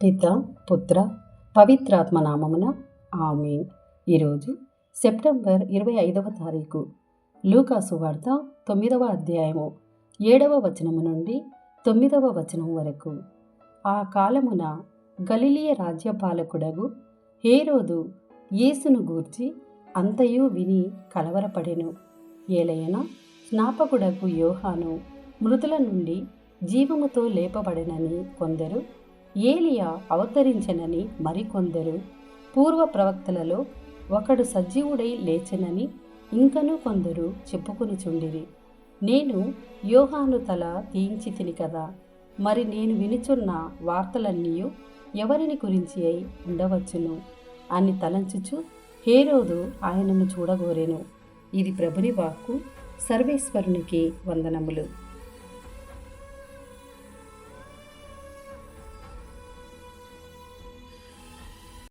పిత పుత్ర పవిత్రాత్మ నామమున ఆమేన్. ఈరోజు సెప్టెంబర్ 25వ తారీఖు. లూకా సువార్త 9వ అధ్యాయము 7వ వచనము నుండి 9వ వచనం వరకు. ఆ కాలమున గలిలయ రాజ్యపాలకుడగు హేరోదు యేసును గూర్చి అంతయు విని కలవరపడెను. ఏలయన స్నాపకుడగు యోహాను మృతుల నుండి జీవముతో లేపబడెనని కొందరు, ఏలియా అవతరించెనని మరికొందరు, పూర్వ ప్రవక్తలలో ఒకడు సజీవుడై లేచెనని ఇంకను కొందరు చెప్పుకొనుచుండిరి. నేను యోహాను తల తీయించి తిని కదా, మరి నేను వినుచున్న వార్తలన్నీయు ఎవరిని గురించి అయి ఉండవచ్చును అని తలంచుచు హేరోదు ఆయనను చూడగోరెను. ఇది ప్రభుని వాక్కు. సర్వేశ్వరునికి వందనములు.